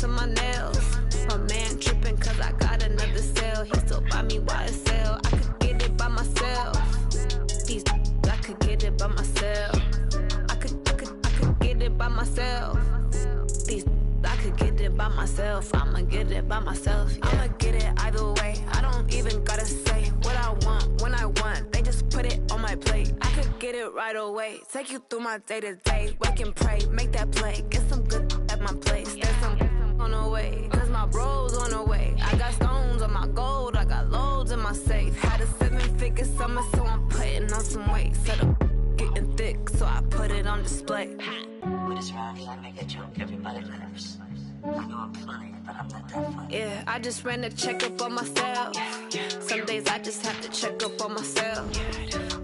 to my nails. My man tripping cause I got another sale. He still buy me YSL. I could get it by myself. These I could get it by myself. I could get it by myself. These I could get it by myself. I'ma get it by myself. Yeah. I'ma get it either way. I don't even gotta say what I want when I want. They just put it on my plate. I could get it right away. Take you through my day to day. Work and pray, make that play. Get some good at my place. There's some on the way, cause my bro's on the way. I got stones on my gold. I got loads in my safe. Had a 7-figure summer, so I'm putting on some weight. Set up getting thick, so I put it on display. With this rhyme, I make a joke, everybody laughs. I know I'm funny, but I'm not that funny. Yeah, I just ran a checkup on myself. Some days I just have to check up on myself.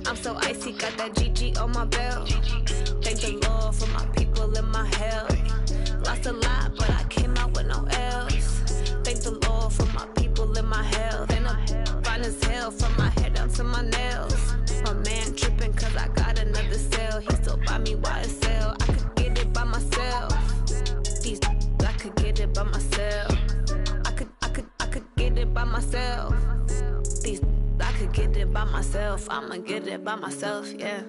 I'm so icy, got that GG on my belt. Thank the Lord for my people in my hell. Lost a lot, but I came out with no L's. Thank the Lord for my people in my health. And I'm fine as hell from my head down to my nails. My man tripping cause I got another sale. He still buy me YSL. I could get it by myself. These I could get it by myself. I could get it by myself. These I could get it by myself. I'ma get it by myself, yeah.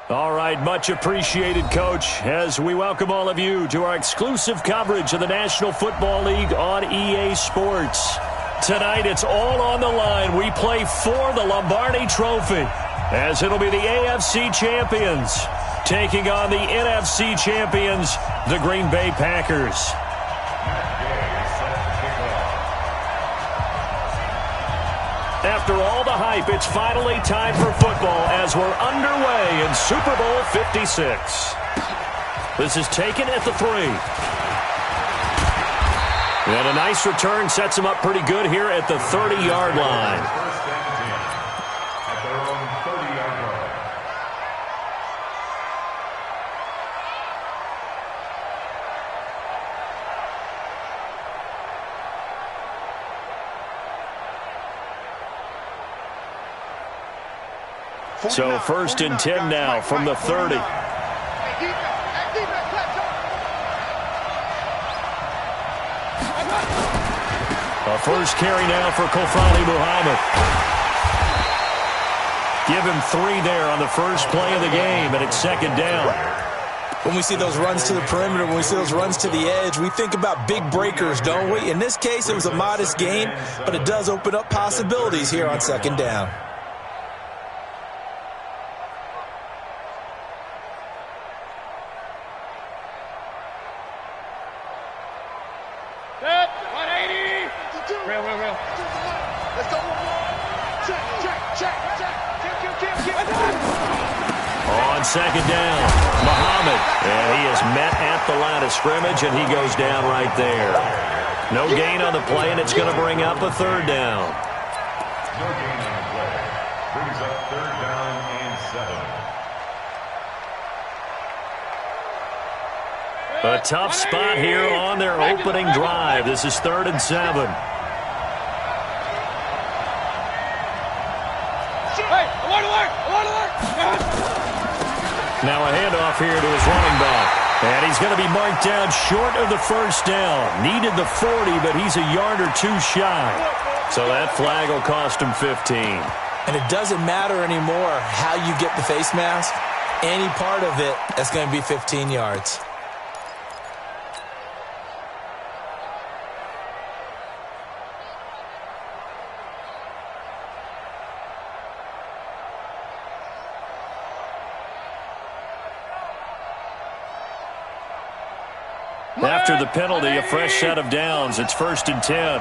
All right, much appreciated, Coach, as we welcome all of you to our exclusive coverage of the National Football League on EA Sports. Tonight, it's all on the line. We play for the Lombardi Trophy, as it'll be the AFC champions taking on the NFC champions, the Green Bay Packers. After all the hype, it's finally time for football as we're underway in Super Bowl 56. This is taken at the 3. And a nice return sets him up pretty good here at the 30-yard line. So 1st and 10 now from the 30. A first carry now for Kofani Muhammad. Give him 3 there on the first play of the game, and it's 2nd down. When we see those runs to the perimeter, when we see those runs to the edge, we think about big breakers, don't we? In this case, it was a modest gain, but it does open up possibilities here on 2nd down. On 2nd down, Muhammad, and he is met at the line of scrimmage, and he goes down right there. No gain on the play, and it's going to bring up a third down. No gain on the play. Brings up third down and 7. A tough spot here on their opening drive. This is 3rd and 7. Now a handoff here to his running back. And he's going to be marked down short of the first down. Needed the 40, but he's a yard or two shy. So that flag will cost him 15. And it doesn't matter anymore how you get the face mask. Any part of it, that's going to be 15 yards. After the penalty, a fresh set of downs. It's 1st and 10.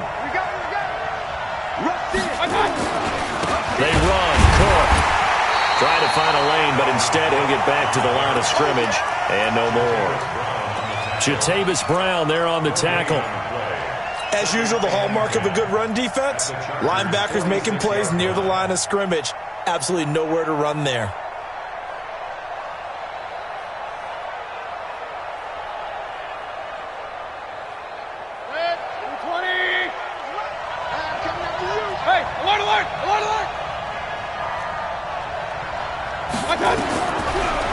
They run. Cook. Try to find a lane, but instead he'll get back to the line of scrimmage. And no more. Jatavis Brown there on the tackle. As usual, the hallmark of a good run defense, linebackers making plays near the line of scrimmage. Absolutely nowhere to run there.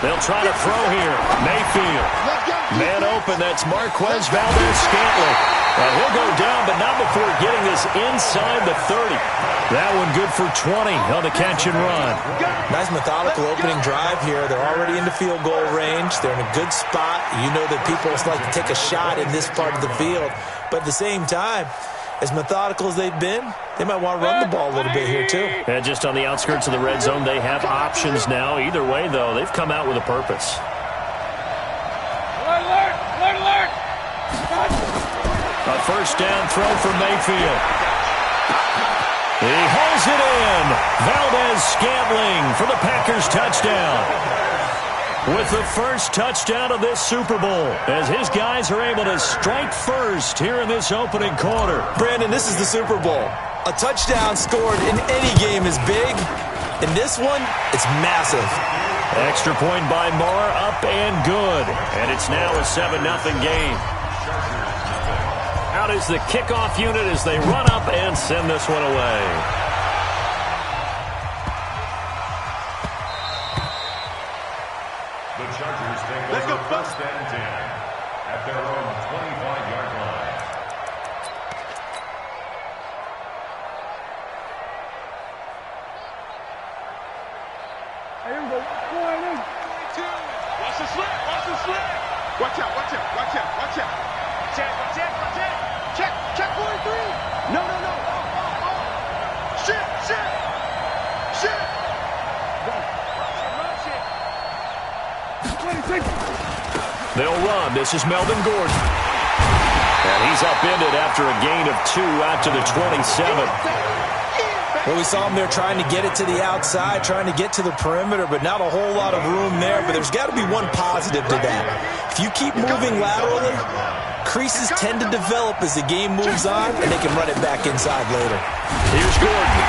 They'll try to throw here. Mayfield. Man open, that's Marquez Valdez-Scantling. And he'll go down, but not before getting this inside the 30. That one good for 20 on the catch and run. Nice methodical opening drive here. They're already into field goal range. They're in a good spot. You know that people like to take a shot in this part of the field. But at the same time, as methodical as they've been, they might want to run the ball a little bit here too. And just on the outskirts of the red zone, they have options now. Either way, though, they've come out with a purpose. A first down throw for Mayfield. He hauls it in. Valdez-Scantling for the Packers touchdown. With the first touchdown of this Super Bowl, as his guys are able to strike first here in this opening quarter. Brandon, this is the Super Bowl. A touchdown scored in any game is big. In this one, it's massive. Extra point by Moore, up and good. And it's now a 7-0 game. Out is the kickoff unit as they run up and send this one away. The Chargers take over 1st and 10 at their own 25-yard line. Here we go. Watch the slip. Watch the slip. Watch out. Watch out. Watch out. Watch out. Check. Watch it. Watch it. Check. Check 43. No. Shit. They'll run. This is Melvin Gordon. And he's upended after a gain of 2 out to the 27. Well, we saw him there trying to get it to the outside, trying to get to the perimeter, but not a whole lot of room there. But there's got to be one positive to that. If you keep moving laterally, creases tend to develop as the game moves on, and they can run it back inside later. Here's Gordon.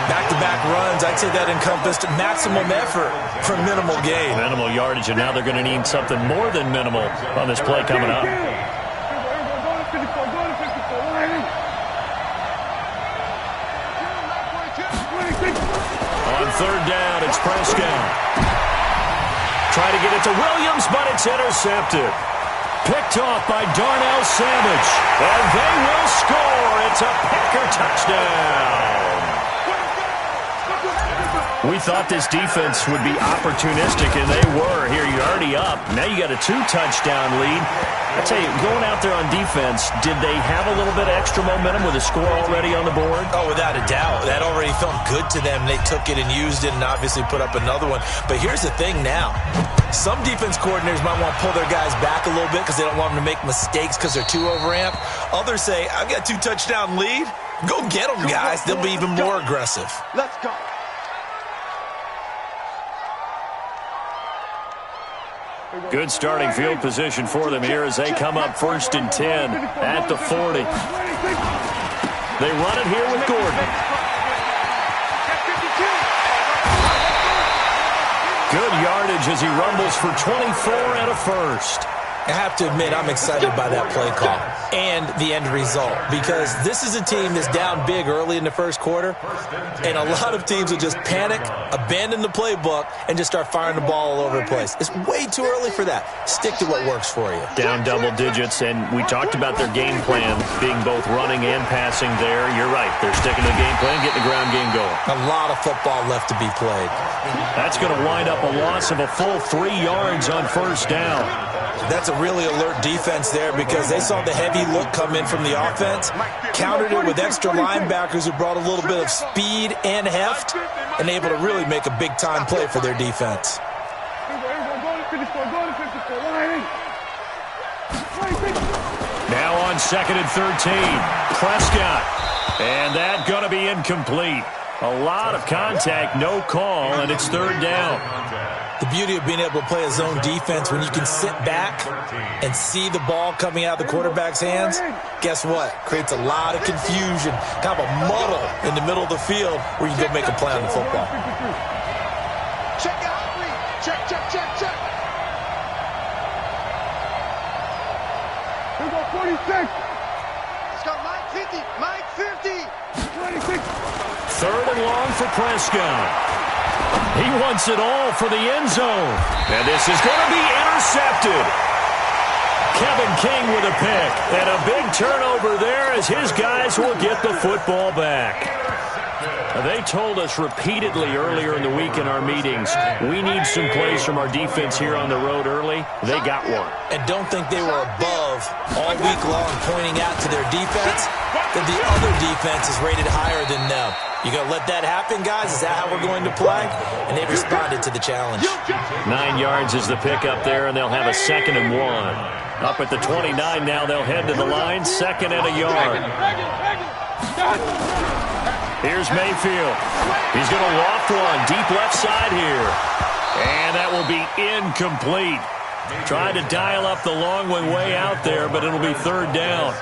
Back-to-back runs, I'd say that encompassed maximum effort for minimal gain. Minimal yardage, and now they're going to need something more than minimal on this play coming up. On 3rd down, it's Prescott. Try to get it to Williams, but it's intercepted. Picked off by Darnell Savage. And they will score. It's a Packer touchdown. We thought this defense would be opportunistic, and they were. Here, you're already up. Now you got a 2-touchdown lead. I tell you, going out there on defense, did they have a little bit of extra momentum with a score already on the board? Oh, without a doubt. That already felt good to them. They took it and used it and obviously put up another one. But here's the thing now. Some defense coordinators might want to pull their guys back a little bit because they don't want them to make mistakes because they're too overamped. Others say, I've got a 2-touchdown lead. Go get them, guys. They'll be even more aggressive. Let's go. Good starting field position for them here as they come up 1st and 10 at the 40. They run it here with Gordon. Good yardage as he rumbles for 24 and a first. I have to admit, I'm excited by that play call and the end result because this is a team that's down big early in the first quarter, and a lot of teams will just panic, abandon the playbook, and just start firing the ball all over the place. It's way too early for that. Stick to what works for you. Down double digits, and we talked about their game plan being both running and passing there. You're right. They're sticking to the game plan, getting the ground game going. A lot of football left to be played. That's going to wind up a loss of a full 3 yards on 1st down. That's a really alert defense there because they saw the heavy look come in from the offense, countered it with extra linebackers who brought a little bit of speed and heft, and able to really make a big-time play for their defense. Now on 2nd and 13, Prescott. And that going to be incomplete. A lot of contact, no call, and it's 3rd down. The beauty of being able to play a zone defense when you can sit back and see the ball coming out of the quarterback's hands, guess what? Creates a lot of confusion, kind of a muddle in the middle of the field where you can go make a play on the football. Check out, check, check, check, check. Here we go, 46. Let's go, Mike 50, Mike 50. 26. 3rd and long for Prescott. He wants it all for the end zone. And this is going to be intercepted. Kevin King with a pick. And a big turnover there as his guys will get the football back. They told us repeatedly earlier in the week in our meetings, we need some plays from our defense here on the road early. They got one. And don't think they were above all week long pointing out to their defense that the other defense is rated higher than them. You going to let that happen, guys? Is that how we're going to play? And they responded to the challenge. 9 yards is the pickup there, and they'll have a 2nd and 1. Up at the 29 now, they'll head to the line, 2nd and a yard. Here's Mayfield. He's going to loft one, deep left side here. And that will be incomplete. Trying to dial up the long one way out there, but it'll be 3rd down.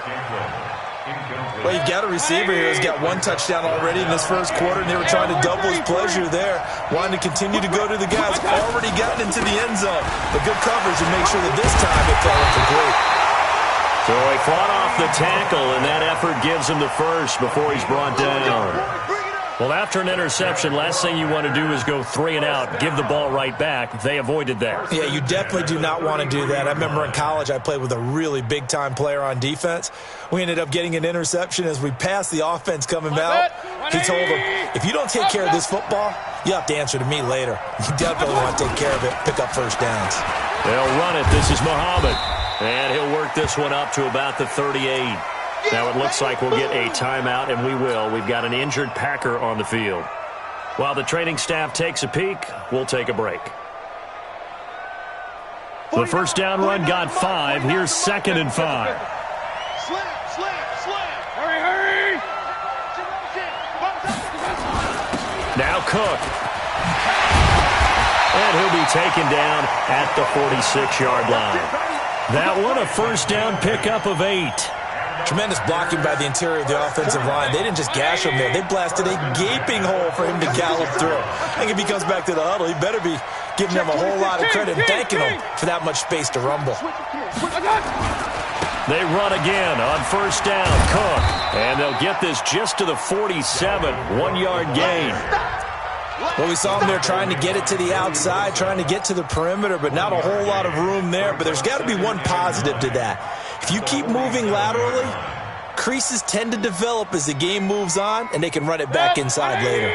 Well, you've got a receiver here who's got 1 touchdown already in this first quarter, and they were trying to double his pleasure there, wanting to continue to go to the guys already gotten into the end zone. But good coverage to make sure that this time it fell incomplete. So he fought off the tackle, and that effort gives him the first before he's brought down. Well, after an interception, last thing you want to do is go 3 and out, give the ball right back. They avoided that. Yeah, you definitely do not want to do that. I remember in college I played with a really big-time player on defense. We ended up getting an interception as we passed the offense coming out. He told him, if you don't take care of this football, you have to answer to me later. You definitely want to take care of it, pick up first downs. They'll run it. This is Muhammad. And he'll work this one up to about the 38. Now it looks like we'll get a timeout, and we will. We've got an injured Packer on the field. While the training staff takes a peek, we'll take a break. The first down run got 5. Here's 2nd and 5. Slam, slam, slam. Hurry, hurry. Now Cook. And he'll be taken down at the 46-yard line. That one a first down pickup of 8. Tremendous blocking by the interior of the offensive line. They didn't just gash him there. They blasted a gaping hole for him to gallop through. I think if he comes back to the huddle, he better be giving them a whole lot of credit and thanking them for that much space to rumble. They run again on first down. Cook. And they'll get this just to the 47. 1-yard gain. Well, we saw him there trying to get it to the outside, trying to get to the perimeter, but not a whole lot of room there. But there's got to be one positive to that. If you keep moving laterally, creases tend to develop as the game moves on, and they can run it back inside later.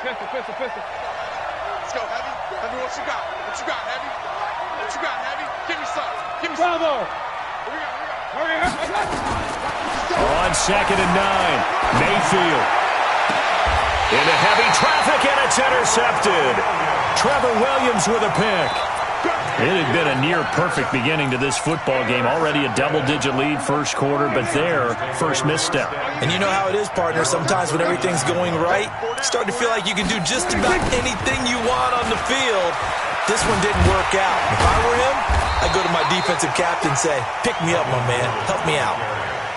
Pistol. Let's go, Heavy. Heavy, what you got? What you got, Heavy? What you got, Heavy? Give me some. Give me some. Bravo. On 2nd and 9, Mayfield. Into heavy traffic, and it's intercepted. Trevor Williams with a pick. It had been a near-perfect beginning to this football game. Already a double-digit lead first quarter, but their first misstep. And you know how it is, partner. Sometimes when everything's going right, you start to feel like you can do just about anything you want on the field. This one didn't work out. If I were him, I'd go to my defensive captain and say, pick me up, my man. Help me out.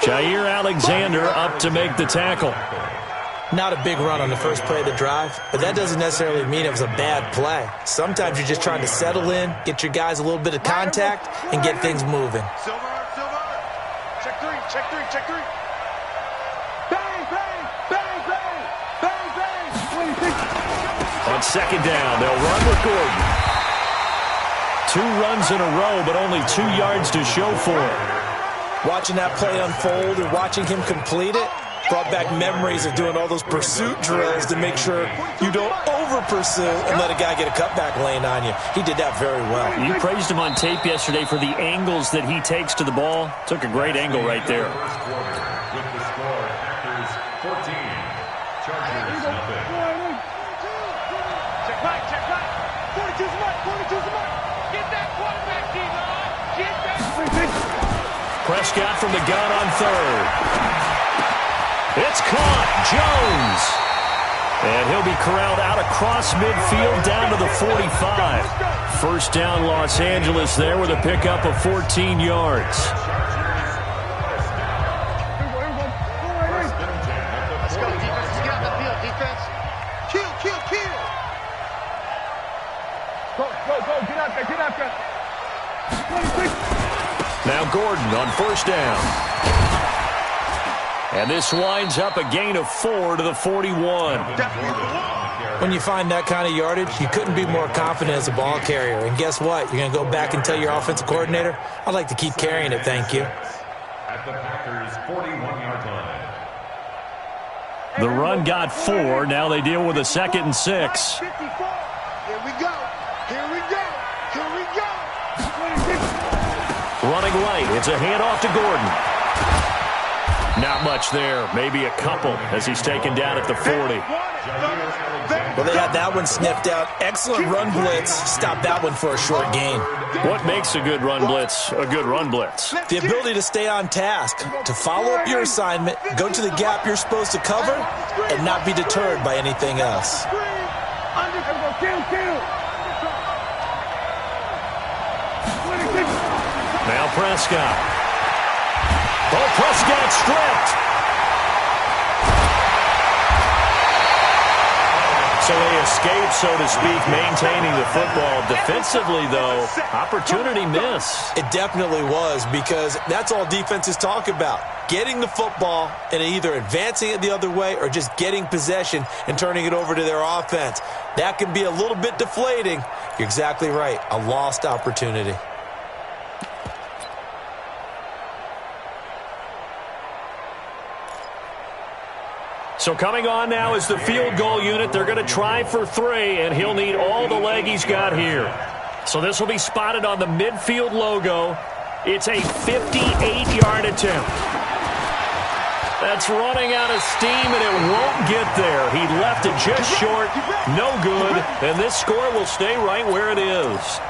Jair Alexander up to make the tackle. Not a big run on the first play of the drive, but that doesn't necessarily mean it was a bad play. Sometimes you're just trying to settle in, get your guys a little bit of contact, and get things moving. Silver. Check three. Bang, bang, bang, bang, bang, bang. On second down, they'll run with Gordon. 2 runs in a row, but only 2 yards to show for it. Watching that play unfold and watching him complete it brought back memories of doing all those pursuit drills to make sure you don't over-pursue and let a guy get a cutback lane on you. He did that very well. You praised him on tape yesterday for the angles that he takes to the ball. Took a great angle right there. With the score, Packers 14, Chargers nothing. Check right. 42's the mark. Get that quarterback, D-Line. Get that. Prescott from the gun on third. It's caught. Jones. And he'll be corralled out across midfield down to the 45. First down, Los Angeles there with a pickup of 14 yards. Let's go, defense. Let's get out the field, defense. Kill. Go. Get out there. Now Gordon on first down. And this winds up a gain of 4 to the 41. When you find that kind of yardage, you couldn't be more confident as a ball carrier. And guess what? You're going to go back and tell your offensive coordinator, I'd like to keep carrying it, thank you. At the Packers' 41-yard line. The run got 4. Now they deal with a 2nd and 6. Here we go. Running right. It's a handoff to Gordon. Not much there. Maybe a couple as he's taken down at the 40. Well, they had that one sniffed out. Excellent run blitz. Stopped that one for a short gain. What makes a good run blitz a good run blitz? The ability to stay on task, to follow up your assignment, go to the gap you're supposed to cover, and not be deterred by anything else. Now Prescott. Oh, Prescott stripped. So they escape, so to speak, maintaining the football. Defensively, though, opportunity miss. It definitely was, because that's all defenses talk about. Getting the football and either advancing it the other way or just getting possession and turning it over to their offense. That can be a little bit deflating. You're exactly right. A lost opportunity. So coming on now is the field goal unit. They're going to try for 3, and he'll need all the leg he's got here. So this will be spotted on the midfield logo. It's a 58-yard attempt. That's running out of steam, and it won't get there. He left it just short. No good, and this score will stay right where it is.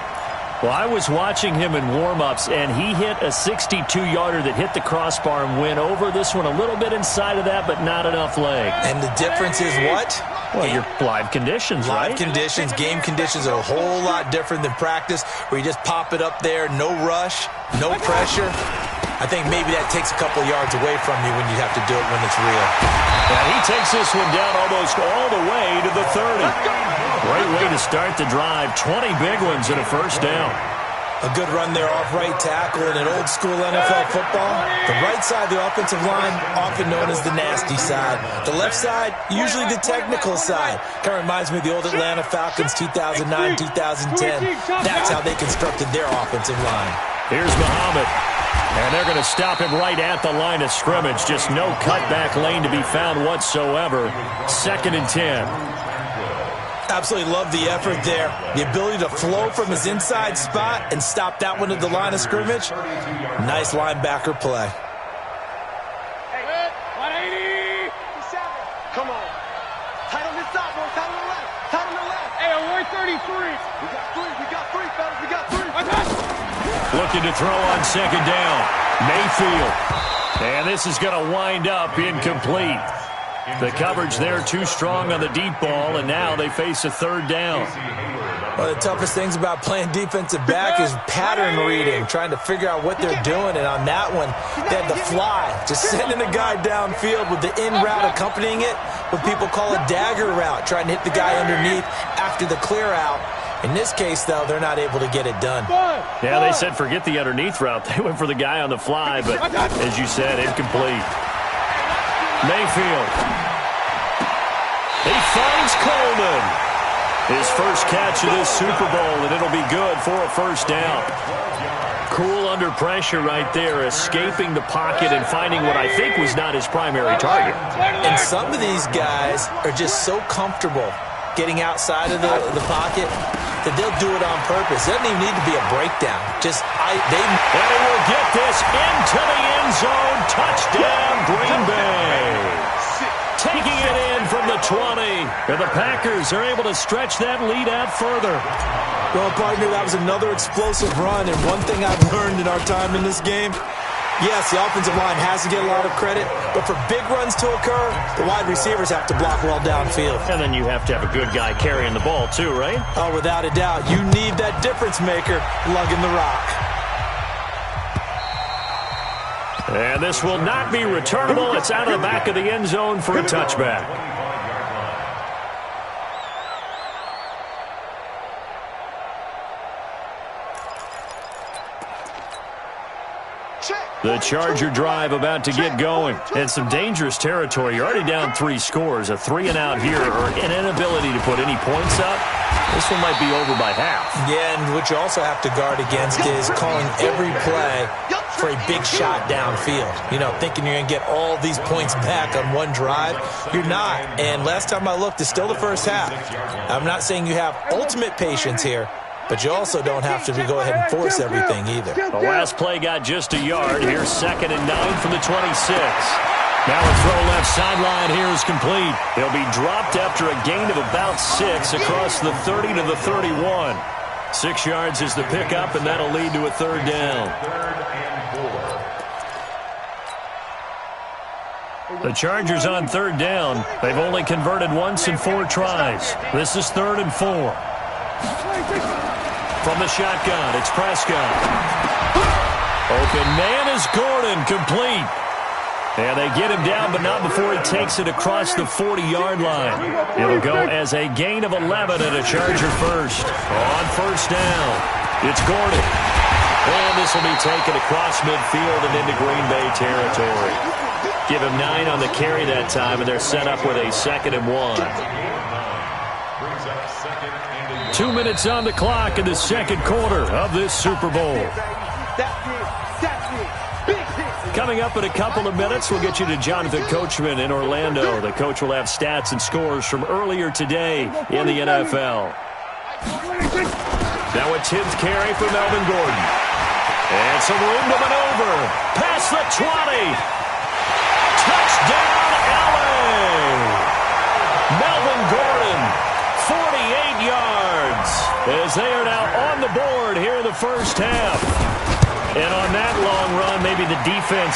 Well, I was watching him in warm-ups, and he hit a 62-yarder that hit the crossbar and went over. This one a little bit inside of that, but not enough leg. And the difference is what? Well, your live conditions, right? Live conditions, game conditions are a whole lot different than practice, where you just pop it up there, no rush, no pressure. I think maybe that takes a couple yards away from you when you have to do it when it's real. And he takes this one down almost all the way to the 30. Great way to start the drive. 20 big ones and a first down. A good run there off right tackle in an old-school NFL football. The right side of the offensive line, often known as the nasty side. The left side, usually the technical side. Kind of reminds me of the old Atlanta Falcons 2009, 2010. That's how they constructed their offensive line. Here's Muhammad. And they're going to stop him right at the line of scrimmage. Just no cutback lane to be found whatsoever. 2nd and 10. Absolutely love the effort there. The ability to flow from his inside spot and stop that one at the line of scrimmage. Nice linebacker play. Hey, 180. Come on. Tight on this side, boys. Tight on the left. Tight on the left. Hey, on 133. We got three, fellas. We got three. Looking to throw on 2nd down. Mayfield. And this is going to wind up incomplete. The coverage there too strong on the deep ball, and now they face a 3rd down. One of the toughest things about playing defensive back is pattern reading, trying to figure out what they're doing. And on that one, they had the fly, just sending a guy downfield with the in route accompanying it, what people call a dagger route, trying to hit the guy underneath after the clear out. In this case, though, they're not able to get it done. Yeah, they said forget the underneath route. They went for the guy on the fly, but as you said, incomplete. Mayfield. He finds Coleman. His first catch of this Super Bowl, and it'll be good for a first down. Cool under pressure right there, escaping the pocket and finding what I think was not his primary target. And some of these guys are just so comfortable getting outside of the pocket that they'll do it on purpose. It doesn't even need to be a breakdown. They will get this into the end zone. Touchdown, Green Bay. Taking it in from the 20. And the Packers are able to stretch that lead out further. Well, partner, that was another explosive run. And one thing I've learned in our time in this game, yes, the offensive line has to get a lot of credit, but for big runs to occur, the wide receivers have to block well downfield. And then you have to have a good guy carrying the ball too, right? Oh, without a doubt. You need that difference maker lugging the rock. And this will not be returnable. It's out of the back of the end zone for a touchback. The Charger drive about to get going. And some dangerous territory. You're already down 3 scores. A 3-and-out here or an inability to put any points up. This one might be over by half. Yeah, and what you also have to guard against is calling every play for a big shot downfield. You know, thinking you're going to get all these points back on one drive. You're not. And last time I looked, it's still the first half. I'm not saying you have ultimate patience here, but you also don't have to go ahead and force everything either. The last play got just a yard. Here's 2nd and 9 from the 26. Now a throw left sideline here is complete. He'll be dropped after a gain of about 6 across the 30 to the 31. 6 yards is the pickup, and that'll lead to a 3rd down. The Chargers on 3rd down. They've only converted once in 4 tries. This is 3rd and 4. From the shotgun, it's Prescott. Open man is Gordon, complete. And they get him down, but not before he takes it across the 40-yard line. It'll go as a gain of 11 and a Charger first. On 1st down, it's Gordon. And this will be taken across midfield and into Green Bay territory. Give him 9 on the carry that time, and they're set up with a 2nd and 1. 2 minutes on the clock in the 2nd quarter of this Super Bowl. Coming up in a couple of minutes, we'll get you to Jonathan Coachman in Orlando. The coach will have stats and scores from earlier today in the NFL. Now a 10th carry for Melvin Gordon. And some room to maneuver. Past the 20. Touchdown, LA! Melvin Gordon, 48 yards, as they are now on the board here in the first half. And on that long run, maybe the defense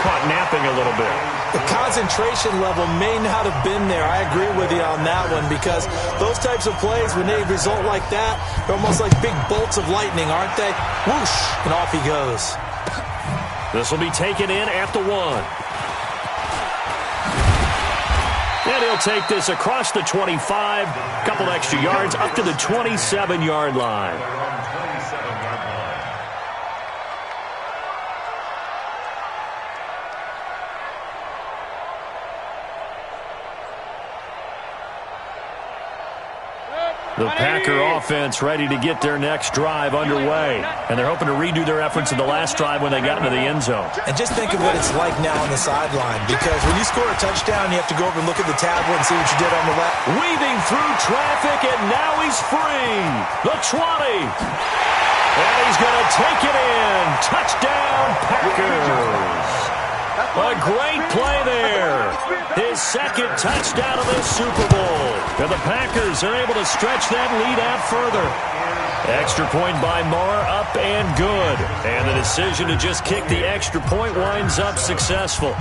caught napping a little bit. The concentration level may not have been there. I agree with you on that one, because those types of plays, when they result like that, they're almost like big bolts of lightning, aren't they? Whoosh, and off he goes. This will be taken in at the 1. And he'll take this across the 25, a couple extra yards, up to the 27-yard line. The Packer offense ready to get their next drive underway. And they're hoping to redo their efforts in the last drive when they got into the end zone. And just think of what it's like now on the sideline, because when you score a touchdown, you have to go over and look at the tablet and see what you did on the left. Weaving through traffic, and now he's free. The 20. And he's going to take it in. Touchdown, Packers. A great play there. His 2nd touchdown of this Super Bowl. And the Packers are able to stretch that lead out further. Extra point by Marr, up and good. And the decision to just kick the extra point winds up successful.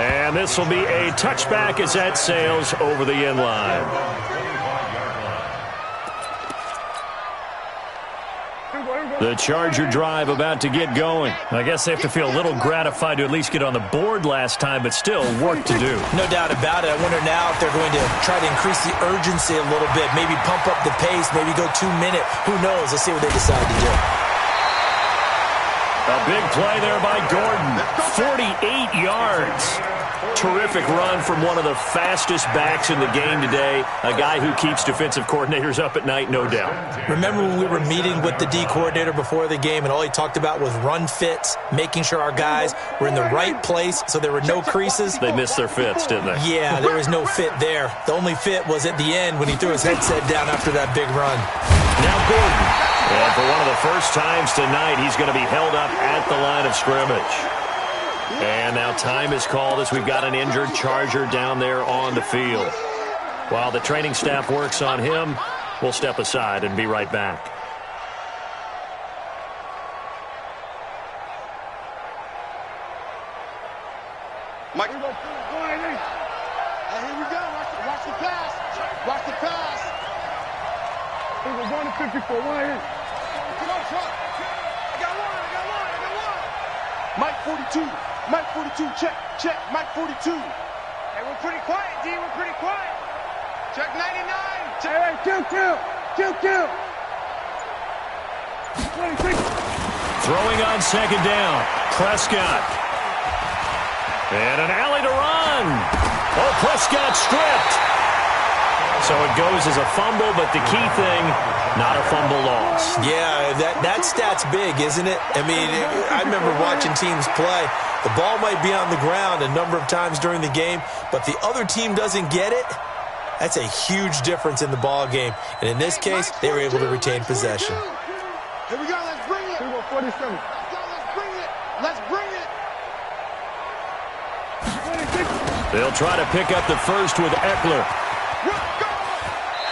And this will be a touchback as that sails over the end line. The Charger drive about to get going. I guess they have to feel a little gratified to at least get on the board last time, but still work to do. No doubt about it. I wonder now if they're going to try to increase the urgency a little bit, maybe pump up the pace, maybe go 2 minute. Who knows? Let's see what they decide to do. A big play there by Gordon. 48 yards. Terrific run from one of the fastest backs in the game today. A guy who keeps defensive coordinators up at night, no doubt. Remember when we were meeting with the D coordinator before the game and all he talked about was run fits, making sure our guys were in the right place so there were no creases? They missed their fits, didn't they? Yeah, there was no fit there. The only fit was at the end when he threw his headset down after that big run. Now Gordon. And for one of the first times tonight, he's going to be held up at the line of scrimmage. And now time is called as we've got an injured Charger down there on the field. While the training staff works on him, we'll step aside and be right back. Mike. Here we go. Watch the pass. Watch the pass. Here we go. 1-54. 1 in. Come on, front. I got one. Mike 42. Mike 42. Check. Mike 42. Hey, we're pretty quiet, D. We're pretty quiet. Check 99. Hey, kill. 26. Throwing on second down. Prescott. And an alley to run. Oh, Prescott stripped. So it goes as a fumble, but the key thing, not a fumble loss. Yeah, that stat's big, isn't it? I mean, I remember watching teams play. The ball might be on the ground a number of times during the game, but the other team doesn't get it. That's a huge difference in the ball game. And in this case, they were able to retain possession. Here we go. Let's bring it. Here we go. 47. Let's bring it. They'll try to pick up the first with Eckler.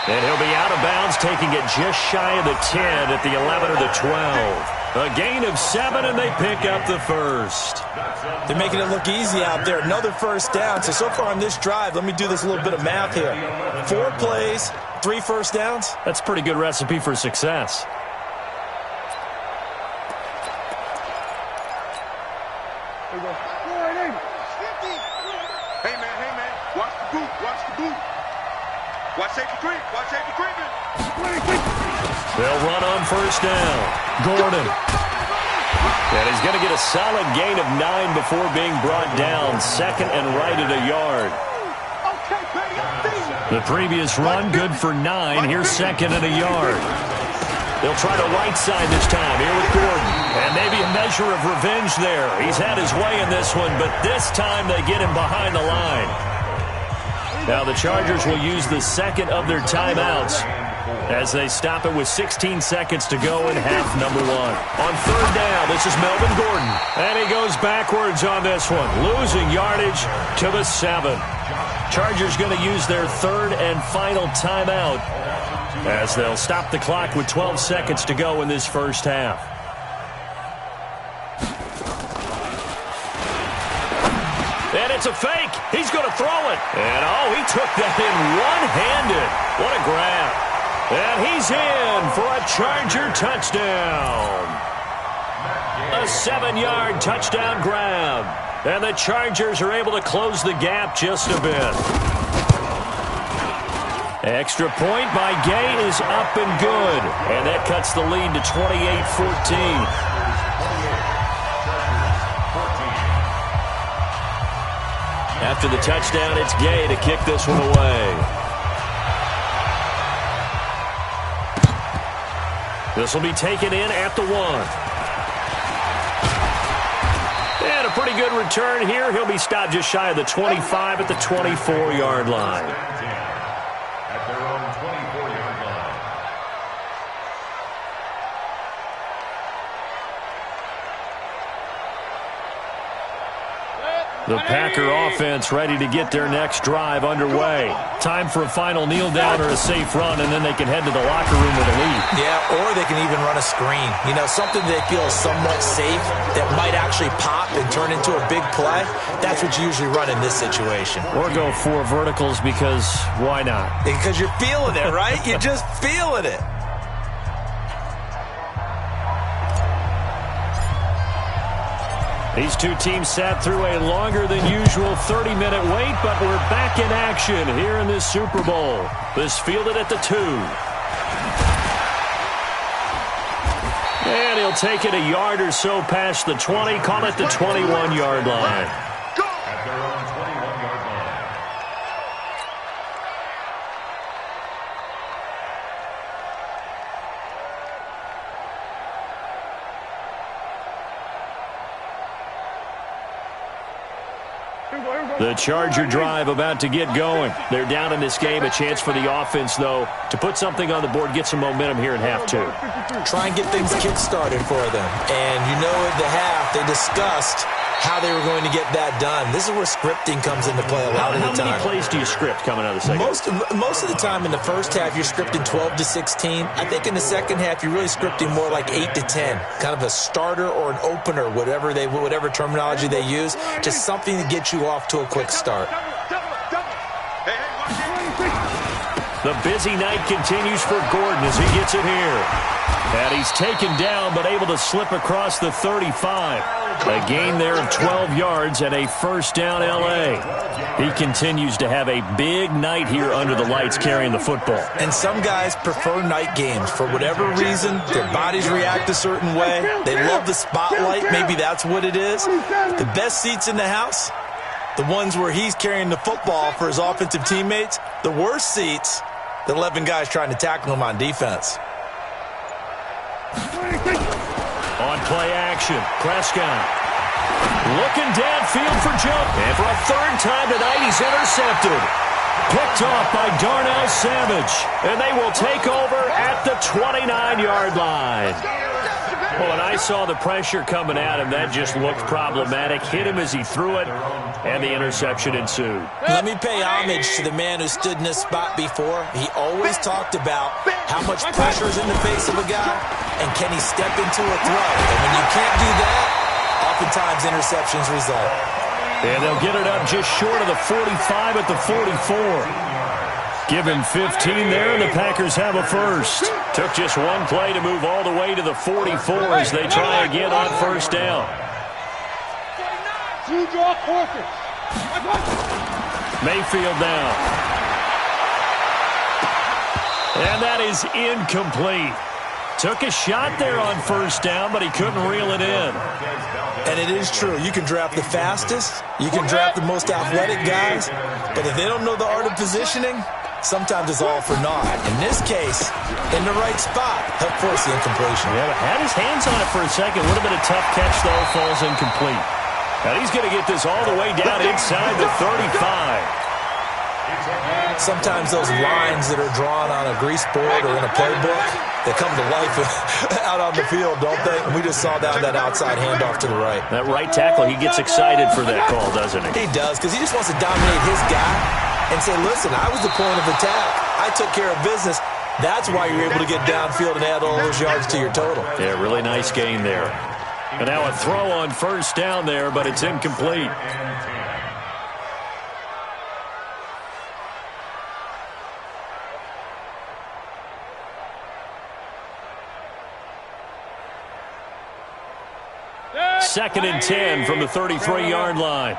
And he'll be out of bounds, taking it just shy of the 10 at the 11 or the 12. A gain of 7, and they pick up the first. They're making it look easy out there. Another first down. So far on this drive, let me do this little bit of math here. 4 plays, 3 first downs. That's a pretty good recipe for success. Hey, man. Watch the boot. Watch safety creep. They'll run on first down. Gordon. And he's going to get a solid gain of 9 before being brought down. Second and right at a yard. The previous run, good for 9. Here's second and a yard. They'll try to right side this time here with Gordon. And maybe a measure of revenge there. He's had his way in this one, but this time they get him behind the line. Now the Chargers will use the second of their timeouts as they stop it with 16 seconds to go in half number 1. On third down, this is Melvin Gordon. And he goes backwards on this one, losing yardage to the 7. Chargers going to use their third and final timeout as they'll stop the clock with 12 seconds to go in this first half. And it's a fake. He's going to throw it. And, he took that in one-handed. What a grab. And he's in for a Charger touchdown. A 7-yard touchdown grab. And the Chargers are able to close the gap just a bit. Extra point by Gay is up and good. And that cuts the lead to 28-14. After the touchdown, it's Gay to kick this one away. This will be taken in at the 1. And a pretty good return here. He'll be stopped just shy of the 25 at the 24-yard line. At their own 24-yard line. The Packer offense ready to get their next drive underway. Time for a final kneel down or a safe run, and then they can head to the locker room with a lead. Yeah, or they can even run a screen. You know, something they feel is somewhat safe that might actually pop and turn into a big play. That's what you usually run in this situation. Or go 4 verticals because why not? Because you're feeling it, right? You're just feeling it. These two teams sat through a longer than usual 30-minute wait, but we're back in action here in this Super Bowl. This fielded at the 2. And he'll take it a yard or so past the 20, call it the 21-yard line. At their own 21-yard line. The Charger drive about to get going. They're down in this game. A chance for the offense, though, to put something on the board, get some momentum here in half 2. Try and get things kick-started for them. And you know at the half, they discussed how they were going to get that done. This is where scripting comes into play a lot of the time. How many plays do you script coming out of the second? Most of the time in the first half, you're scripting 12 to 16. I think in the second half, you're really scripting more like 8 to 10. Kind of a starter or an opener, whatever terminology they use. Just something to get you off to a quick start. The busy night continues for Gordon as he gets it here. And he's taken down but able to slip across the 35. A gain there of 12 yards and a first down L.A. He continues to have a big night here under the lights carrying the football. And some guys prefer night games. For whatever reason, their bodies react a certain way. They love the spotlight. Maybe that's what it is. The best seats in the house, the ones where he's carrying the football for his offensive teammates. The worst seats, the 11 guys trying to tackle him on defense. On play action, Prescott looking downfield for Joe. And for a third time tonight, he's intercepted. Picked off by Darnell Savage. And they will take over at the 29-yard line. Well, when I saw the pressure coming at him, that just looked problematic. Hit him as he threw it, and the interception ensued. Let me pay homage to the man who stood in this spot before. He always talked about how much pressure is in the face of a guy, and can he step into a throw. And when you can't do that, oftentimes interceptions result. And they'll get it up just short of the 45 at the 44. Give him 15 there, and the Packers have a first. Took just one play to move all the way to the 44 as they try again on first down. Mayfield down. And that is incomplete. Took a shot there on first down, but he couldn't reel it in. And it is true. You can draft the fastest. You can draft the most athletic guys. But if they don't know the art of positioning, sometimes it's all for naught. In this case, in the right spot, helped force the incompletion. Yeah, but had his hands on it for a second. Would have been a tough catch, though. Falls incomplete. Now he's going to get this all the way down inside the 35. Sometimes those lines that are drawn on a grease board or in a playbook, they come to life out on the field, don't they? And we just saw down that outside handoff to the right. That right tackle, he gets excited for that call, doesn't he? He does, because he just wants to dominate his guy and say, listen, I was the point of attack. I took care of business. That's why you're able to get downfield and add all those yards to your total. Yeah, really nice gain there. And now a throw on first down there, but it's incomplete. Second and 10 from the 33-yard line.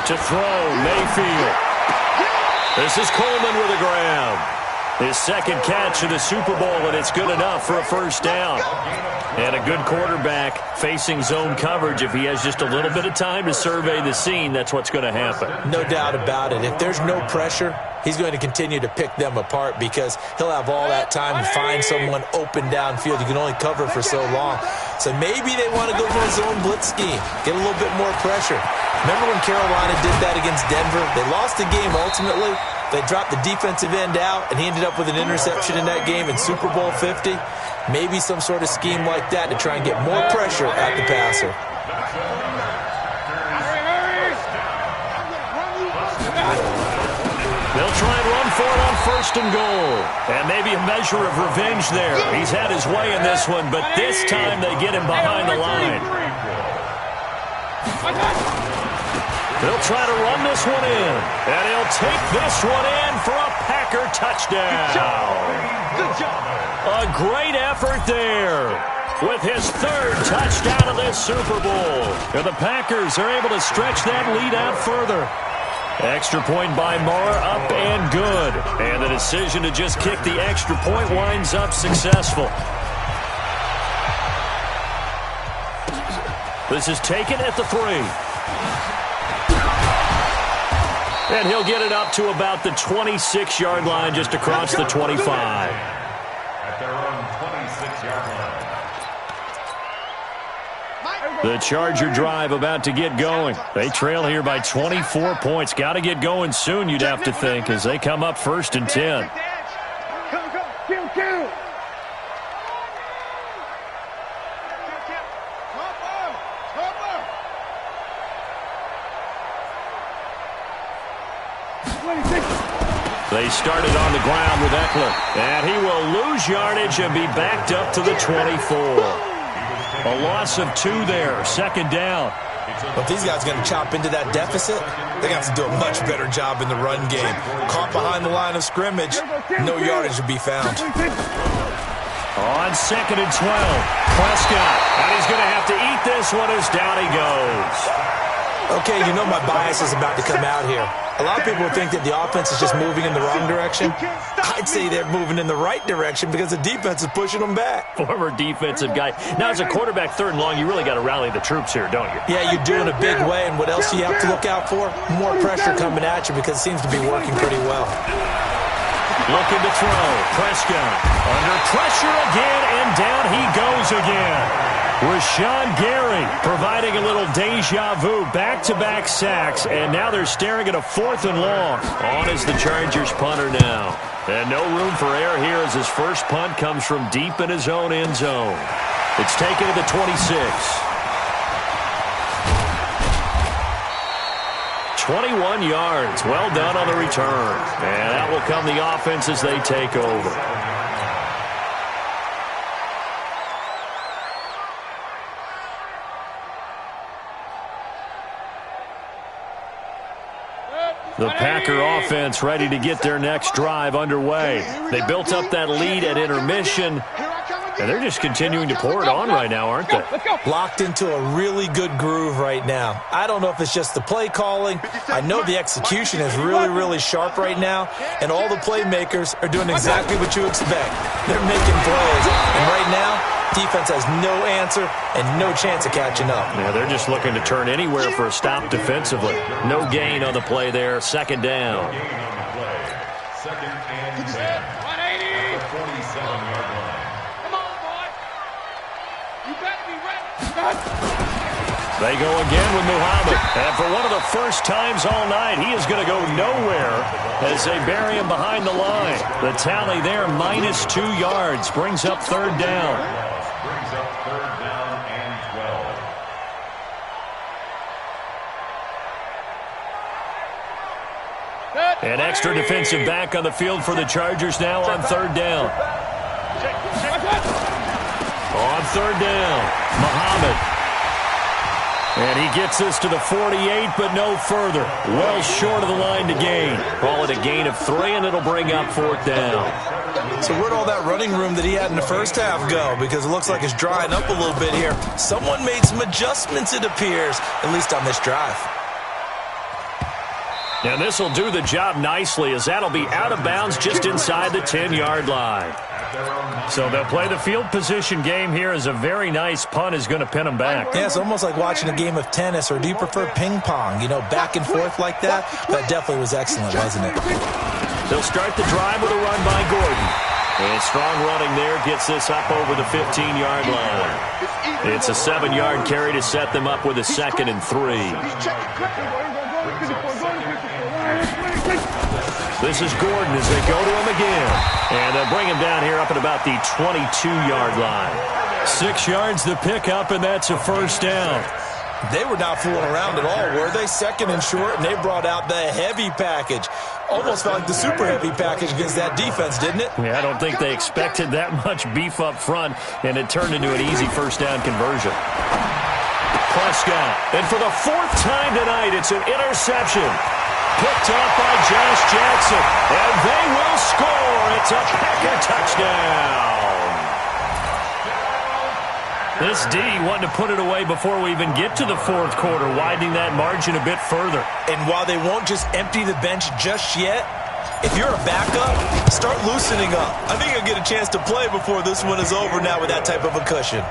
To throw, Mayfield. This is Coleman with a grab. His second catch of the Super Bowl, and it's good enough for a first down. And a good quarterback facing zone coverage. If he has just a little bit of time to survey the scene, that's what's going to happen. No doubt about it. If there's no pressure, he's going to continue to pick them apart because he'll have all that time to find someone open downfield. You can only cover for so long. So maybe they want to go for a zone blitz scheme, get a little bit more pressure. Remember when Carolina did that against Denver? They lost the game ultimately, They dropped the defensive end out, and he ended up with an interception in that game in Super Bowl 50. Maybe some sort of scheme like that to try and get more pressure at the passer. They'll try and run for it on 1st and goal. And maybe a measure of revenge there. He's had his way in this one, but this time they get him behind the line. They'll try to run this one in. And he'll take this one in for a Packer touchdown. Good job. A great effort there with his 3rd touchdown of this Super Bowl. And the Packers are able to stretch that lead out further. Extra point by Marr, up and good. And the decision to just kick the extra point winds up successful. This is taken at the 3. And he'll get it up to about the 26-yard line, just across the 25. At their own 26-yard line. The Charger drive about to get going. They trail here by 24 points. Got to get going soon, you'd have to think, as they come up 1st and 10. Kill. They started on the ground with Eckler, and he will lose yardage and be backed up to the 24. A loss of 2 there, 2nd down. But these guys are going to chop into that deficit. They're going to have to do a much better job in the run game. Caught behind the line of scrimmage, no yardage to be found. On 2nd and 12, Prescott, and he's going to have to eat this one as down he goes. Okay, you know my bias is about to come out here. A lot of people think that the offense is just moving in the wrong direction. I'd say they're moving in the right direction because the defense is pushing them back. Former defensive guy. Now, as a quarterback 3rd and long, you really got to rally the troops here, don't you? Yeah, you do in a big way, and what else do you have to look out for? More pressure coming at you because it seems to be working pretty well. Looking to throw. Prescott under pressure again, and down he goes again. Rashawn Gary providing a little deja vu, back-to-back sacks, and now they're staring at a 4th and long. On is the Chargers punter now. And no room for error here as his first punt comes from deep in his own end zone. It's taken to the 26. 21 yards. Well done on the return. And that will come the offense as they take over. The Packer offense ready to get their next drive underway. They built up that lead at intermission, and they're just continuing to pour it on right now, aren't they? Locked into a really good groove right now. I don't know if it's just the play calling. I know the execution is really, really sharp right now, and all the playmakers are doing exactly what you expect. They're making plays, and right now, defense has no answer and no chance of catching up. Yeah, they're just looking to turn anywhere for a stop defensively. No gain on the play there. 2nd down. 2nd and 10. At the 47-yard line. Come on, boy. You better be ready. They go again with Muhammad. And for one of the first times all night, he is going to go nowhere as they bury him behind the line. The tally there, -2 yards, brings up 3rd down. Brings up 3rd down and 12. An extra defensive back on the field for the Chargers now on 3rd down. On 3rd down, Muhammad. And he gets this to the 48, but no further. Well short of the line to gain. Call it a gain of 3, and it'll bring up 4th down. So where'd all that running room that he had in the first half go? Because it looks like it's drying up a little bit here. Someone made some adjustments, it appears, at least on this drive. And this will do the job nicely, as that'll be out of bounds just inside the 10-yard line. So they'll play the field position game here as a very nice punt is going to pin them back. Yeah, it's almost like watching a game of tennis, or do you prefer ping pong? You know, back and forth like that? That definitely was excellent, wasn't it? They'll start the drive with a run by Gordon. And strong running there gets this up over the 15-yard line. It's a 7-yard carry to set them up with a 2nd and 3. This is Gordon as they go to him again. And they'll bring him down here up at about the 22-yard line. 6 yards the pickup, and that's a first down. They were not fooling around at all, were they? Second and short, and they brought out the heavy package. Almost felt like the super heavy package against that defense, didn't it? Yeah, I don't think they expected that much beef up front, and it turned into an easy first down conversion. Prescott, and for the 4th time tonight, it's an interception. Picked up by Josh Jackson, and they will score. It's a Packer touchdown. This D wanted to put it away before we even get to the 4th quarter, widening that margin a bit further. And while they won't just empty the bench just yet, if you're a backup, start loosening up. I think you'll get a chance to play before this one is over now with that type of a cushion.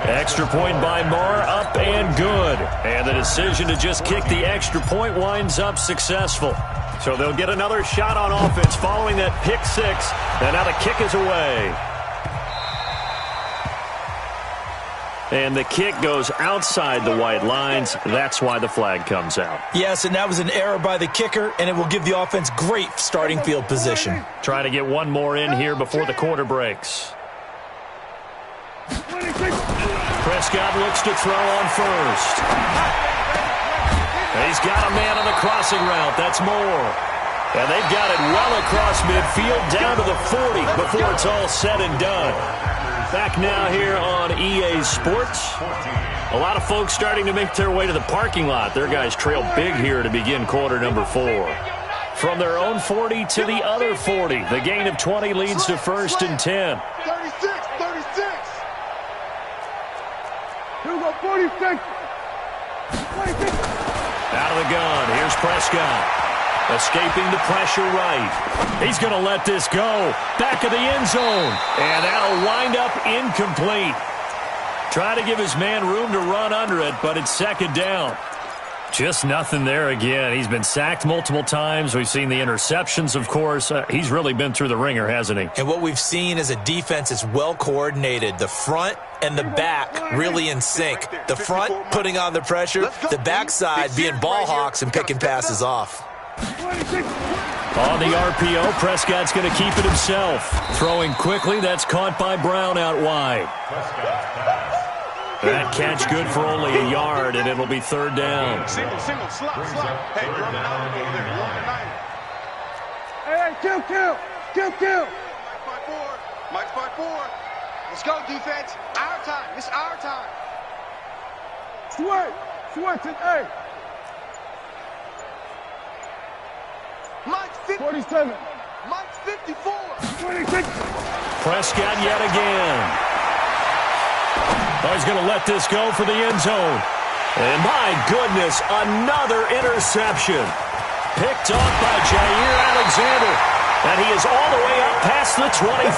Extra point by Marr, up and good. And the decision to just kick the extra point winds up successful. So they'll get another shot on offense following that pick 6. And now the kick is away. And the kick goes outside the white lines. That's why the flag comes out. Yes, and that was an error by the kicker, and it will give the offense great starting field position. Trying to get one more in here before the quarter breaks. Prescott looks to throw on first. He's got a man on the crossing route. That's Moore. And they've got it well across midfield down to the 40 before it's all said and done. Back now here on EA Sports. A lot of folks starting to make their way to the parking lot. Their guys trail big here to begin quarter number 4. From their own 40 to the other 40. The gain of 20 leads to 1st and 10. 36. Here we go, 46. Out of the gun. Here's Prescott. Escaping the pressure right. He's going to let this go. Back of the end zone. And that'll wind up incomplete. Trying to give his man room to run under it, but it's 2nd down. Just nothing there again. He's been sacked multiple times. We've seen the interceptions, of course. He's really been through the ringer, hasn't he? And what we've seen is a defense that's well coordinated. The front and the back really in sync. The front putting on the pressure. The backside being ball hawks and picking passes off. On the RPO, Prescott's going to keep it himself. Throwing quickly, that's caught by Brown out wide. That catch good for only a yard, and it'll be 3rd down. Single, slot. Hey, you're on the island over there. You're on the island. Hey, kill. Mike's by 4. Let's go, defense. Our time. It's our time. Switch it, hey. Mike's 47. Mike's 54. 26. Prescott yet again. Oh, he's going to let this go for the end zone. And my goodness, another interception. Picked off by Jair Alexander. And he is all the way up past the 25.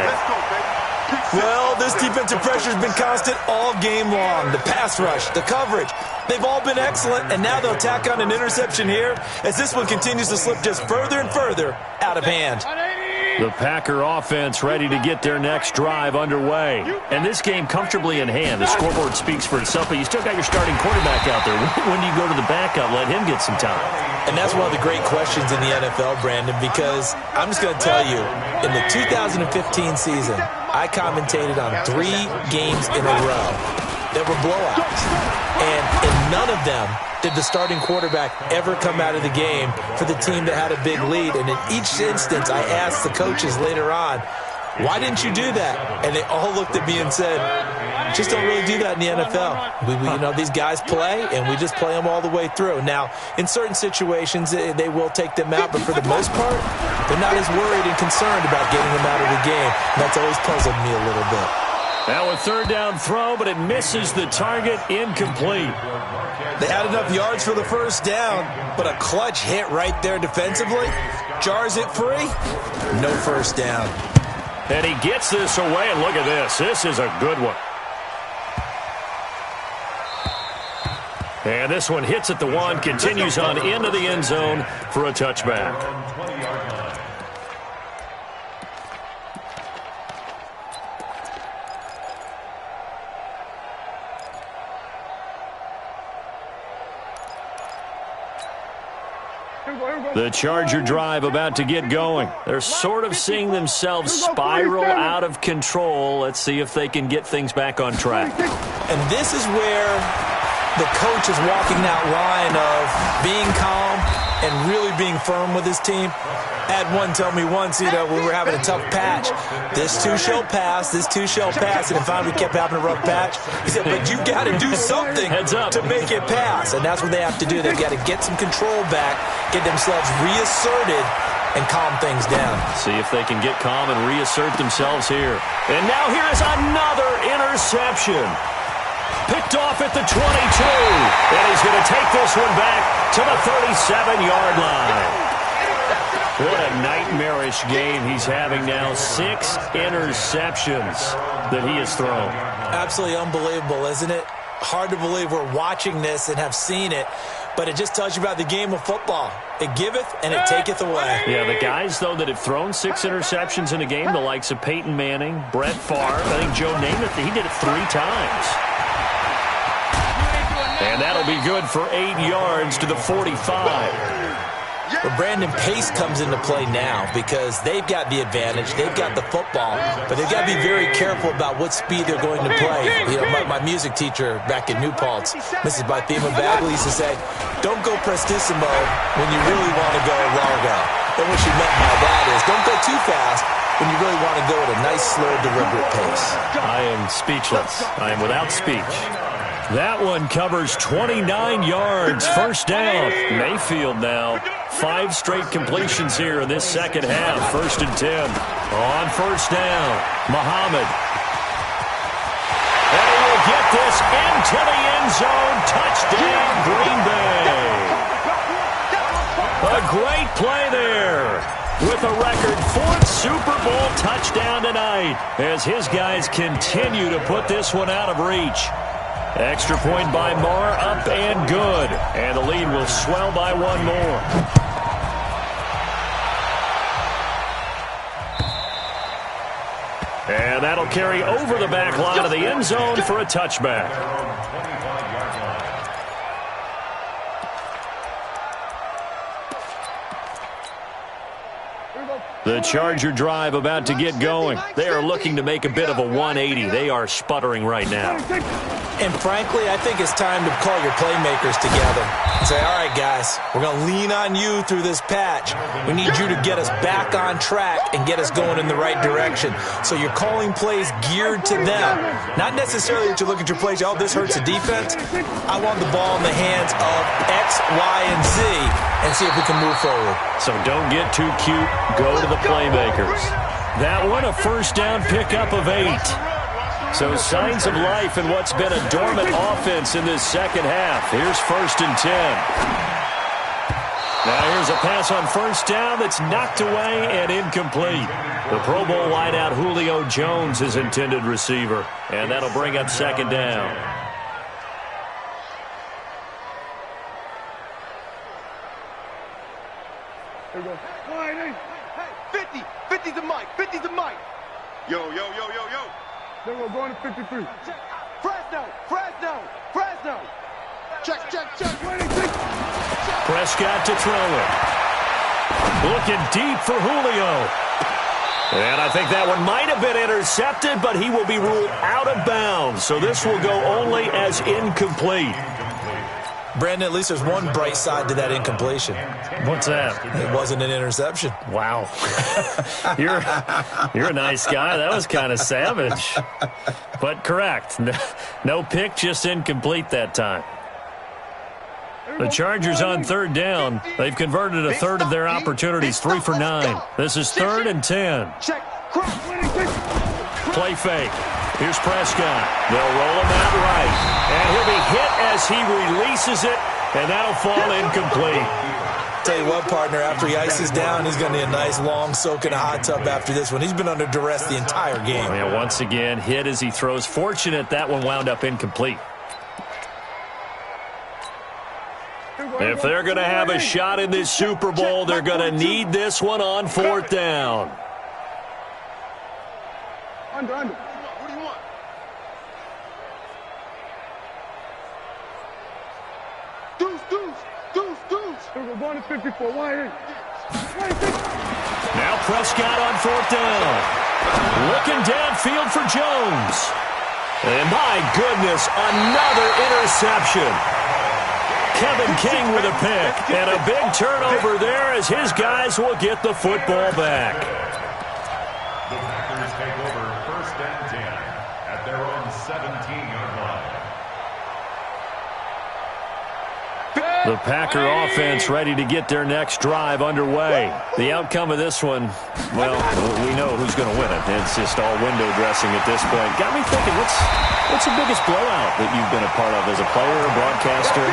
Let's go, baby. Well, this defensive pressure has been constant all game long. The pass rush, the coverage, they've all been excellent, and now they'll tack on an interception here as this one continues to slip just further and further out of hand. The Packer offense ready to get their next drive underway. And this game comfortably in hand. The scoreboard speaks for itself, but you still got your starting quarterback out there. When do you go to the backup? Let him get some time. And that's one of the great questions in the NFL, Brandon, because I'm just going to tell you, in the 2015 season, I commentated on 3 games in a row that were blowouts. And in none of them did the starting quarterback ever come out of the game for the team that had a big lead. And in each instance, I asked the coaches later on, why didn't you do that? And they all looked at me and said, just don't really do that in the NFL. These guys play, and we just play them all the way through. Now, in certain situations, they will take them out, but for the most part, they're not as worried and concerned about getting them out of the game. And that's always puzzled me a little bit. Now a 3rd down throw, but it misses the target, incomplete. They had enough yards for the 1st down, but a clutch hit right there defensively jars it free. No 1st down. And he gets this away, and look at this. This is a good one. And this one hits at the 1, continues on into the end zone for a touchback. Here we go. The Charger drive about to get going. They're sort of seeing themselves spiral out of control. Let's see if they can get things back on track. And this is where the coach is walking that line of being calm and really being firm with his team. I had one tell me once, we were having a tough patch. This too shall pass, this too shall pass. And if we kept having a rough patch, he said, but you got to do something to make it pass. And that's what they have to do. They've got to get some control back, get themselves reasserted, and calm things down. See if they can get calm and reassert themselves here. And now here is another interception. Picked off at the 22. And he's going to take this one back to the 37-yard line. What a nightmarish game he's having now. 6 interceptions that he has thrown. Absolutely unbelievable, isn't it? Hard to believe we're watching this and have seen it, but it just tells you about the game of football. It giveth and it taketh away. Yeah, the guys, though, that have thrown 6 interceptions in a game, the likes of Peyton Manning, Brett Favre, I think Joe Namath, he did it 3 times. And that'll be good for 8 yards to the 45. But Brandon, pace comes into play now because they've got the advantage. They've got the football, but they've got to be very careful about what speed they're going to play. My music teacher back in New Paltz, Mrs. Bythema Bagley, used to say, don't go prestissimo when you really want to go largo. And what she meant by that is don't go too fast when you really want to go at a nice, slow, deliberate pace. I am speechless. I am without speech. That one covers 29 yards. First down. Mayfield now. 5 straight completions here in this second half. 1st and 10. On first down, Muhammad. And he will get this into the end zone. Touchdown, Green Bay. A great play there. With a record 4th Super Bowl touchdown tonight as his guys continue to put this one out of reach. Extra point by Marr, up and good. And the lead will swell by 1 more. And that'll carry over the back line of the end zone for a touchback. The Charger drive about to get going. They are looking to make a bit of a 180. They are sputtering right now. And frankly, I think it's time to call your playmakers together and say, all right, guys, we're going to lean on you through this patch. We need you to get us back on track and get us going in the right direction. So you're calling plays geared to them. Not necessarily that you look at your plays, oh, this hurts the defense. I want the ball in the hands of X, Y, and Z and see if we can move forward. So don't get too cute. Go to the playmakers. That one, a first down pickup of 8. So signs of life in what's been a dormant offense in this second half. Here's 1st and 10. Now here's a pass on first down that's knocked away and incomplete. The Pro Bowl wideout Julio Jones is intended receiver. And that'll bring up 2nd down. There we go. 50. 50's the mic. 50's the mic. Yo. Then we're going to 53. Fresno. Check. Prescott to throw it. Looking deep for Julio. And I think that one might have been intercepted, but he will be ruled out of bounds. So this will go only as incomplete. Brandon, at least there's one bright side to that incompletion. What's that? It wasn't an interception. Wow. You're a nice guy. That was kind of savage. But correct. No pick, just incomplete that time. The Chargers on 3rd down. They've converted a third of their opportunities, 3 for 9. This is 3rd and 10. Play fake. Here's Prescott. They'll roll him out right. And he'll be hit as he releases it, and that'll fall incomplete. Tell you what, partner, after he ices down, he's going to need a nice long soak in a hot tub after this one. He's been under duress the entire game. Yeah, once again, hit as he throws. Fortunate that one wound up incomplete. If they're going to have a shot in this Super Bowl, they're going to need this one on 4th down. Under. What do you want? Deuce. We're going to 54. Why? Now Prescott on 4th down. Looking downfield for Jones. And my goodness, another interception. Kevin King with a pick. And a big turnover there as his guys will get the football back. The Packers take over 1st and 10 at their own 17-yard line. The Packer offense ready to get their next drive underway. The outcome of this one, well, we know who's going to win it. It's just all window dressing at this point. Got me thinking, what's the biggest blowout that you've been a part of as a player or broadcaster?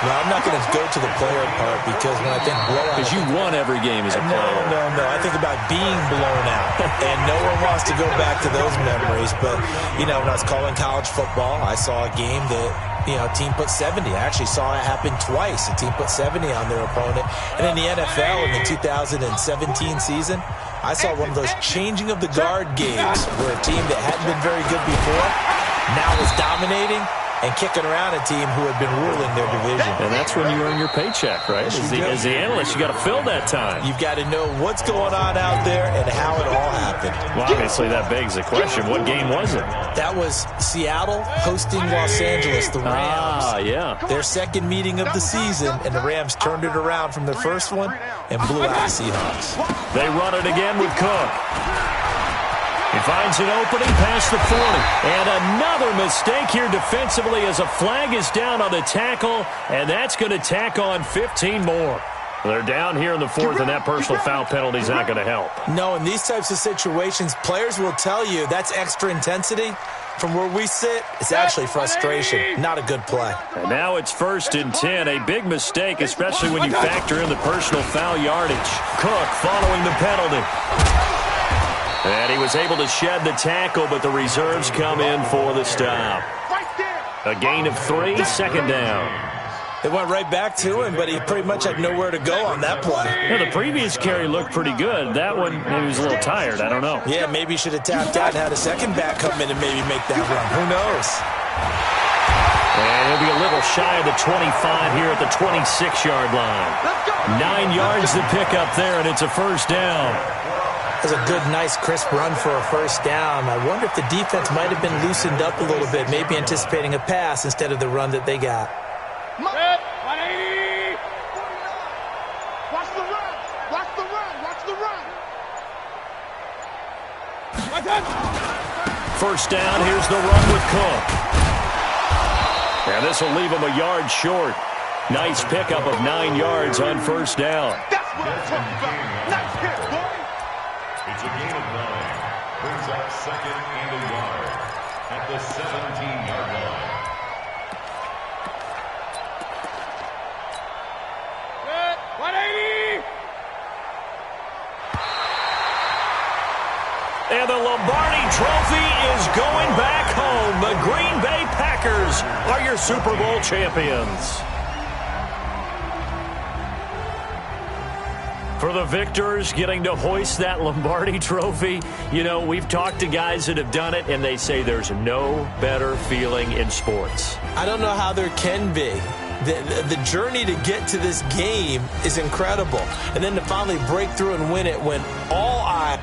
No, I'm not going to go to the player part because when I think blowout... Because you won every game as a player. No. I think about being blown out. And no one wants to go back to those memories. But, when I was calling college football, I saw a game that... a team put 70. I actually saw it happen twice. A team put 70 on their opponent. And in the NFL in the 2017 season, I saw one of those changing of the guard games where a team that hadn't been very good before now was dominating and kicking around a team who had been ruling their division. And that's when you earn your paycheck, right? As the analyst, you got to fill that time. You've got to know what's going on out there and how it all happened. Well, obviously, that begs the question, what game was it? That was Seattle hosting Los Angeles, the Rams. Yeah. Their second meeting of the season, and the Rams turned it around from their first one and blew out the Seahawks. They run it again with Cook. He finds an opening past the 40. And another mistake here defensively as a flag is down on the tackle, and that's going to tack on 15 more. They're down here in the 4th, and that personal foul penalty is not going to help. No, in these types of situations, players will tell you that's extra intensity. From where we sit, it's actually frustration. Not a good play. And now it's 1st and 10. A big mistake, especially when you factor in the personal foul yardage. Cook following the penalty. And he was able to shed the tackle, but the reserves come in for the stop. A gain of 3, 2nd down. They went right back to him, but he pretty much had nowhere to go on that play. Yeah, the previous carry looked pretty good. That one, maybe he was a little tired. I don't know. Yeah, maybe he should have tapped out and had a second back come in and maybe make that run. Who knows? And he'll be a little shy of the 25 here at the 26-yard line. 9 yards to pick up there, and it's a 1st down. That was a good, nice, crisp run for a 1st down. I wonder if the defense might have been loosened up a little bit, maybe anticipating a pass instead of the run that they got. 180. Watch the run. Watch the run. Watch the run. 1st down. Here's the run with Cook. And this will leave him a yard short. Nice pickup of 9 yards on 1st down. That's what I'm talking about. Nice hit, boy. It's a gain of 9. Brings up 2nd and a yard at the 17-yard line. Good. 180. And the Lombardi Trophy is going back home. The Green Bay Packers are your Super Bowl champions. For the victors getting to hoist that Lombardi Trophy, we've talked to guys that have done it, and they say there's no better feeling in sports. I don't know how there can be. The journey to get to this game is incredible. And then to finally break through and win it when all eyes